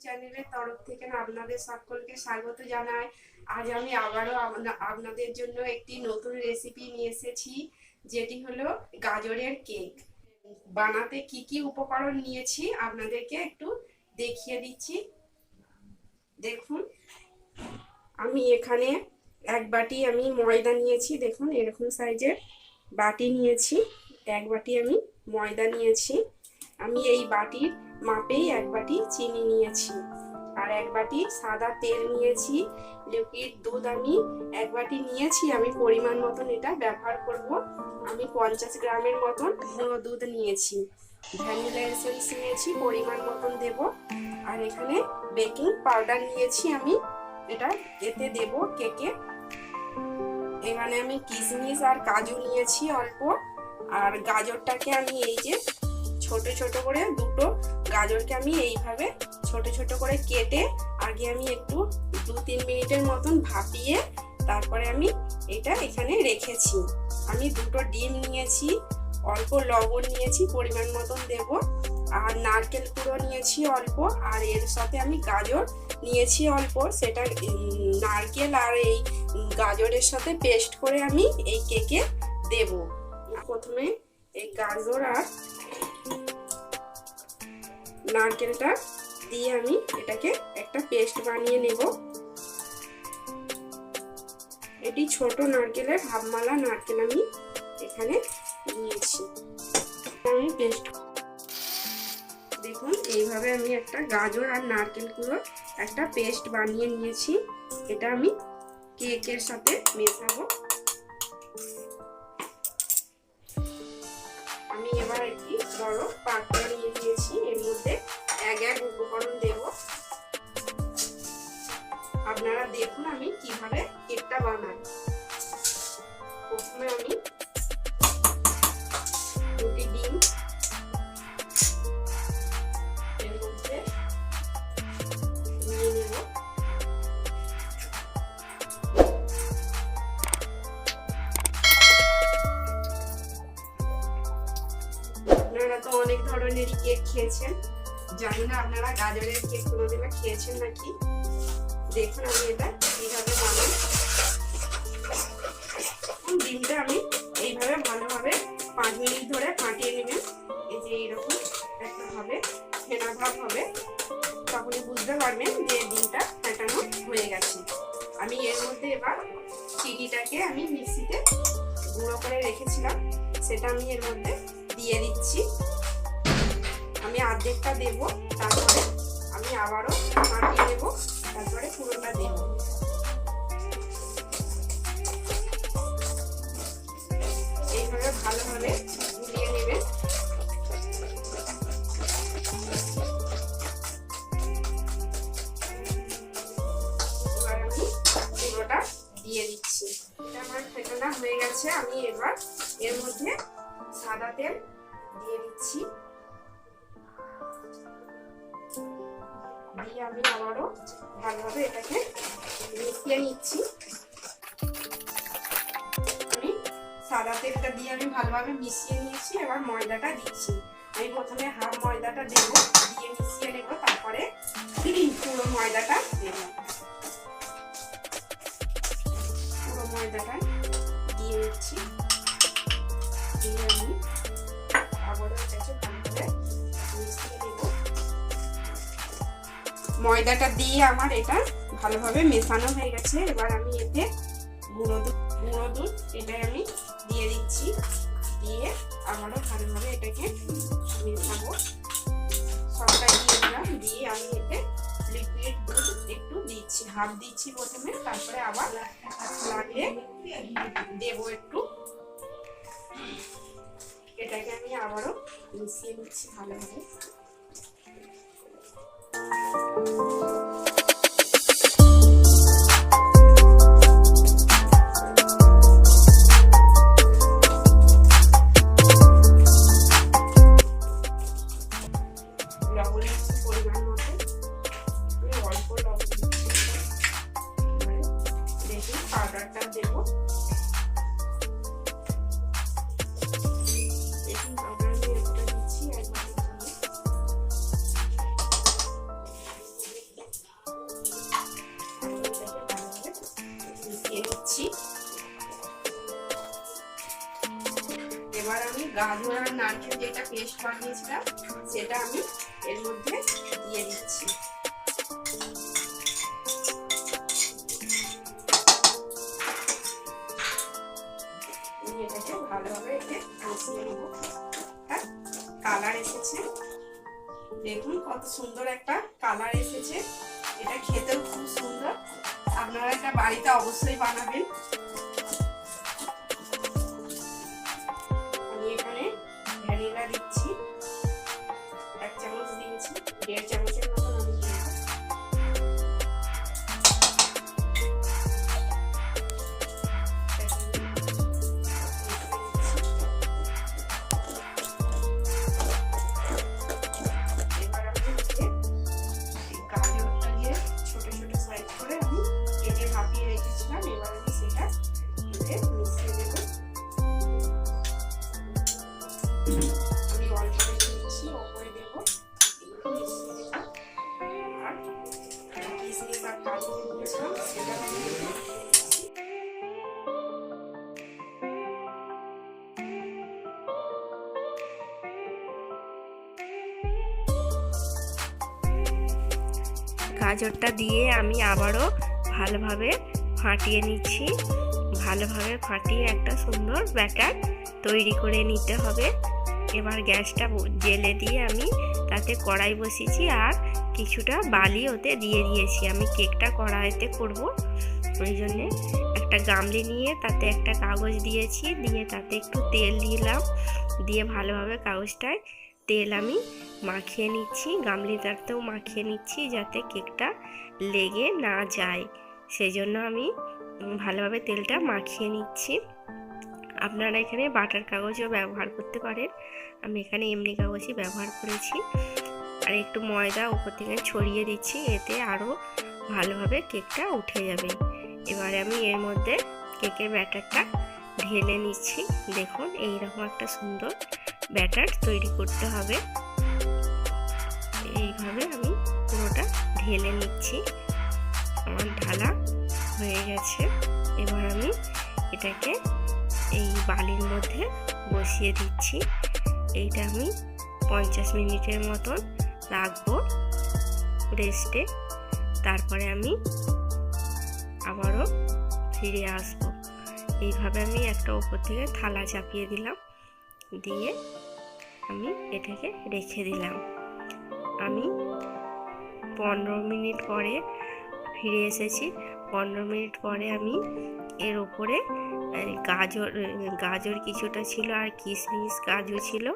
চ্যানেলের তরফ থেকে আপনাদের সকলকে স্বাগত জানাই। আজ আমি আবারও আপনাদের জন্য একটি নতুন রেসিপি নিয়ে এসেছি, যেটি হলো গাজরের কেক। বানাতে কি কি উপকরণ নিয়েছি আপনাদেরকে একটু দেখিয়ে দিচ্ছি। দেখুন, আমি এখানে এক বাটি আমি ময়দা নিয়েছি। দেখুন, এরকম সাইজের বাটি নিয়েছি। এক বাটি আমি ময়দা নিয়েছি। আমি এই বাটির মাপেই এক বাটি চিনি নিয়েছি, আর এক বাটি সাদা তেল নিয়েছি। লিকুইড দুধ আমি এক বাটি নিয়েছি। আমি পরিমাণ মতন এটা ব্যবহার করব। আমি 50 গ্রামের মতন গুঁড়ো দুধ নিয়েছি। ভ্যানিলা এসেন্স নিয়েছি, পরিমাণ মতন দেব। আর এখানে বেকিং পাউডার নিয়েছি, আমি এটা এতে দেব কেকে। এখানে আমি কিশমিশ আর কাজু নিয়েছি অল্প। আর গাজরটাকে আমি এই যে ছোট ছোট করে দুটো গাজরকে আমি এইভাবে ছোট ছোট করে কেটে আগে আমি একটু 2-3 মিনিটের মতন ভাপিয়ে তারপরে আমি এটা এখানে রেখেছি। আমি দুটো ডিম নিয়েছি, অল্প লবণ নিয়েছি, পরিমাণ মতন দেব। আর নারকেল কুড়ো নিয়েছি অল্প। আর এর সাথে আমি গাজর নিয়েছি অল্প। সেটা নারকেল আর এই গাজরের সাথে পেস্ট করে আমি এই কেকে দেব। প্রথমে এই গাজর আর নারকেলটা দিয়ে আমি এটাকে একটা পেস্ট বানিয়ে নেব। এটি ছোট নারকেলের হাফমালা নারকেল আমি এখানে নিয়েছি। আমি পেস্ট দেখুন, এইভাবে আমি একটা গাজর আর নারকেল গুলো একটা পেস্ট বানিয়ে নিয়েছি। এটা আমি কেকের সাথে মেশাবো। আমি এবার একটি বড় পাত্র নিয়ে নিয়েছি। এর মধ্যে এক উপকরণ দেব। আপনারা দেখুন আমি কিভাবে কেকটা বানাই। প্রথমে আমি দুটি ডিম এর মধ্যে নিয়ে নেব। আপনারা তো অনেক ধরনেরই কেক খেয়েছেন, জানি না আপনারা গাজরের কেক কোনোদিন খেয়েছেন নাকি। দেখুন আমি এটা কিভাবে বানাই। ডিমটা আমি এইভাবে ভালোভাবে 5 মিনিট ধরে ফাটিয়ে নেবেন। এই যে এইরকম একটা হবে, ফেনা ভাব হবে, তখনই বুঝতে পারবেন যে ডিমটা ফাটানো হয়ে গেছে। আমি এর মধ্যে এবার চিনিটাকে আমি মিক্সিতে গুঁড়ো করে রেখেছিলাম, সেটা আমি এর মধ্যে দিয়ে দিচ্ছি। আমি অর্ধেকটা দেব, তারপরে আমি আবারও ফাটিয়ে নেব, তারপরে পুরোটা দেব। এইভাবে ভালোভাবে গুলিয়ে নেবেন। এবার আমি পুরোটা দিয়ে দিচ্ছি। এটা আমার ফেটানো হয়ে গেছে। আমি এবার এর মধ্যে সাদা তেল দিয়ে দিচ্ছি। দিয়ে আমি আবারও ভালোভাবে এটাকে মিশিয়ে নিচ্ছি। আমি সাদা তেলটা দিয়ে আমি ভালোভাবে মিশিয়ে নিয়েছি। এবার ময়দাটা দিচ্ছি। আমি প্রথমে হাফ ময়দাটা দেব, দিয়ে মিশিয়ে নেব, তারপরে পুরো ময়দাটা দেব। পুরো ময়দাটা দিয়ে দিচ্ছি। দিয়ে আমি আবারও এটাকে ভালোভাবে মিশিয়ে নেব। ময়দাটা দিয়ে আমার এটা ভালোভাবে মেশানো হয়ে গেছে। এবার আমি এতে গুঁড়ো দুধ এটাই আমি দিয়ে দিচ্ছি। দিয়ে আবারও ভালোভাবে এটাকে মেশাবো। সবটাই দিয়ে দিলাম। দিয়ে আমি এতে লিকুইড দুধ একটু দিচ্ছি, হাফ দিচ্ছি প্রথমে, তারপরে আবার লাগলে দেবো একটু। এটাকে আমি আবারও মিশিয়ে নিচ্ছি ভালোভাবে। পরিমাণ মতো আমি অল্প লবণ দিচ্ছি। বেকিং পাউডারটা দেব। বেকিং পাউডার আমি একটা দিচ্ছি, এক বাটি চামচ। গাজর আর নারকেল যেটা পেস্ট বানিয়েছিলাম সেটা আমি এর মধ্যে দিয়ে দিচ্ছি। এটাকে ভালোভাবে মিশিয়ে নেব। কালার এসেছে, দেখুন কত সুন্দর একটা কালার এসেছে। এটা খেতেও খুব সুন্দর, আপনারা এটা বাড়িতে অবশ্যই বানাবেন। আমি এখানে ভ্যানিলা দিচ্ছি, 1 চামচ দিয়েছি, 1.5 চামচের মতন আমি দিয়ে দেব। আমি অল্প দিচ্ছি, ওপরে দেবো, আর কিশমিশ আর কাজু দিয়েছিলাম সেটা গাজরটা দিয়ে আমি আবারও ভালোভাবে ফাটিয়ে নিচ্ছি। ভালোভাবে ফাটিয়ে একটা সুন্দর ব্যাটার তৈরি করে নিতে হবে। এবার গ্যাসটা জেলে দিয়ে আমি তাতে কড়াই বসিয়েছি আর কিছুটা বালি ওতে দিয়ে দিয়েছি। আমি কেকটা কড়াইতে করব, ওই জন্যে একটা গামলি নিয়ে তাতে একটা কাগজ দিয়েছি, দিয়ে তাতে একটু তেল দিলাম, দিয়ে ভালোভাবে কাগজটায় তেল আমি মাখিয়ে নিচ্ছি, গামলিটাতেও মাখিয়ে নিচ্ছি যাতে কেকটা লেগে না যায়, সেজন্য আমি ভালোভাবে তেলটা মাখিয়ে নিচ্ছি। আপনারা এখানে বাটার কাগজও ব্যবহার করতে পারেন, আমি এখানে এমনি কাগজই ব্যবহার করেছি। আর একটু ময়দা উপর থেকে ছড়িয়ে দিচ্ছি, এতে আরও ভালোভাবে কেকটা উঠে যাবে। এবারে আমি এর মধ্যে কেকের ব্যাটারটা ঢেলে নিচ্ছি। দেখুন এইরকম একটা সুন্দর ব্যাটার তৈরি করতে হবে। এইভাবে আমি পুরোটা ঢেলে নিচ্ছি, আমার ঢালা হয়ে গেছে। এবার আমি এটাকে এই বালির মধ্যে বসিয়ে দিচ্ছি। এইটা আমি 50 মিনিটের মতন রাখবো রেস্টে, তারপরে আমি আবারও ফিরে আসবো। এইভাবে আমি একটা উপর থেকে থালা চাপিয়ে দিলাম, দিয়ে আমি এটাকে রেখে দিলাম। আমি 15 মিনিট পরে ফিরে এসেছি। 15 মিনিট পরে আমি এর ওপরে গাজর কিছুটা ছিল আর কিশমিশ কাজু ছিল,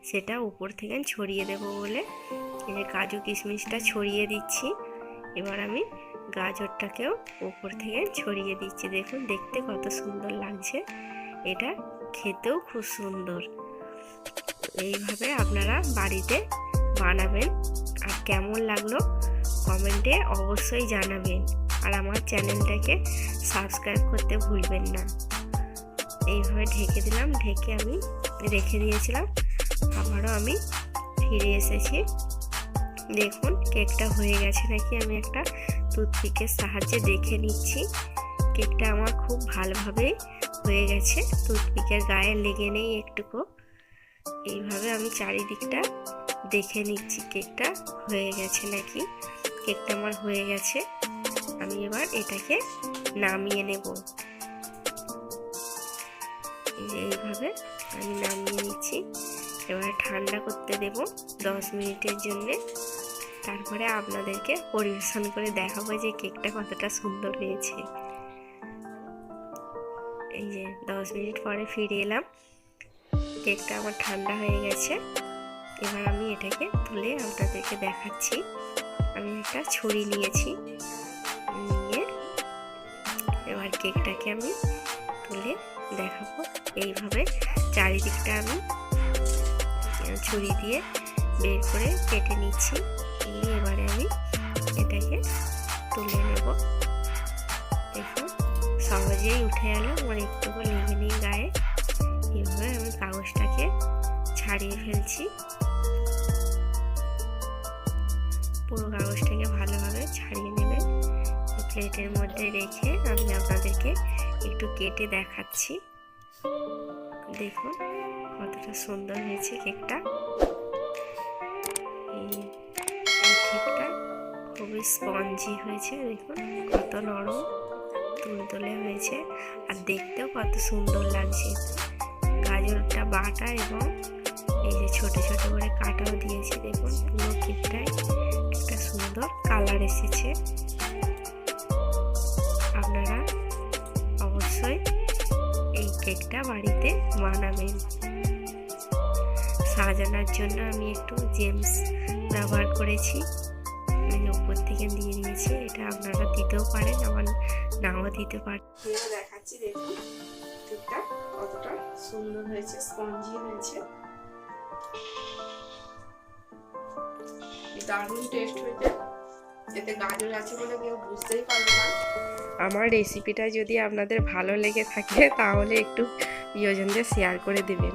সেটা উপর থেকে ছড়িয়ে দেব বলে এই কাজু কিশমিশটা ছড়িয়ে দিচ্ছি। এবার আমি গাজরটাকেও উপর থেকে ছড়িয়ে দিচ্ছি। দেখুন দেখতে কত সুন্দর লাগছে, এটা খেতেও খুব সুন্দর। এইভাবে আপনারা বাড়িতে বানাবেন, আর কেমন লাগলো কমেন্টে অবশ্যই জানাবেন, আর আমার চ্যানেলটাকে সাবস্ক্রাইব করতে ভুলবেন না। এইভাবে ঢেকে দিলাম, ঢেকে আমি রেখে দিয়েছিলাম। আবারও আমি ফিরে এসেছি। দেখুন কেকটা হয়ে গেছে নাকি, আমি একটা টুথপিকের সাহায্যে দেখে নিচ্ছি। কেকটা আমার খুব ভালোভাবে হয়ে গেছে, টুথপিকের গায়ে লেগে নেই একটুকু। এইভাবে আমি চারিদিকটা দেখে নিচ্ছি কেকটা হয়ে গেছে নাকি। কেকটা আমার হয়ে গেছে, আমি এবার এটাকে নামিয়ে নেব। এইভাবে আমি নামিয়ে নিচ্ছি। এবার ঠান্ডা করতে দেব 10 মিনিটের জন্যে, তারপরে আপনাদেরকে পরিবেশন করে দেখাবো যে কেকটা কতটা সুন্দর হয়েছে। এই যে 10 মিনিট পরে ফিরে এলাম, কেকটা আমার ঠান্ডা হয়ে গেছে। এবার আমি এটাকে তুলে আপনাদেরকে দেখাচ্ছি। আমি একটা ছুরি নিয়েছি, নিয়ে এবার কেকটাকে আমি তুলে দেখাবো। এইভাবে চারিদিকটা আমি ছুরি দিয়ে বের করে কেটে নিচ্ছি, নিয়ে এবারে আমি এটাকে তুলে নেব। দেখুন সহজেই উঠে গেল, আমার একটুকু লেগে নেই গায়ে। এইভাবে আমি কাগজটাকে ছাড়িয়ে ফেলছি। পুরো কাগজটাকে ভালোভাবে ছাড়িয়ে নেবেন। প্লেটের মধ্যে রেখে আমি আপনাদেরকে একটু কেটে দেখাচ্ছি। দেখুন কতটা সুন্দর হয়েছে কেকটা। এই কেকটা খুবই স্পঞ্জি হয়েছে, দেখুন কত নরম তুলতুলে হয়েছে, আর দেখতেও কত সুন্দর লাগছে। গাজরটা বাটা এবং এই যে ছোট ছোট করে কাটাও দিয়েছে, দেখুন পুরো কেকটায় একটা সুন্দর কালার এসেছে। আপনারা অবশ্যই এই কেকটা বাড়িতে বানাবেন। সাজানোর জন্য আমি একটু জেমস ব্যবহার করেছি, উপর থেকে দিয়ে দিয়েছি। এটা আপনারা দিতেও পারেন, আবার নাও দিতে পারেন। দেখাচ্ছি, দেখুন কেকটা কতটা সুন্দর হয়েছে, স্পঞ্জি হয়েছে, দারুণ টেস্ট হয়েছে। এতে গাজর আছে বলে কেউ বুঝতেই পারবে না। আমার রেসিপিটা যদি আপনাদের ভালো লেগে থাকে তাহলে একটু প্রিয়জনদের শেয়ার করে দেবেন।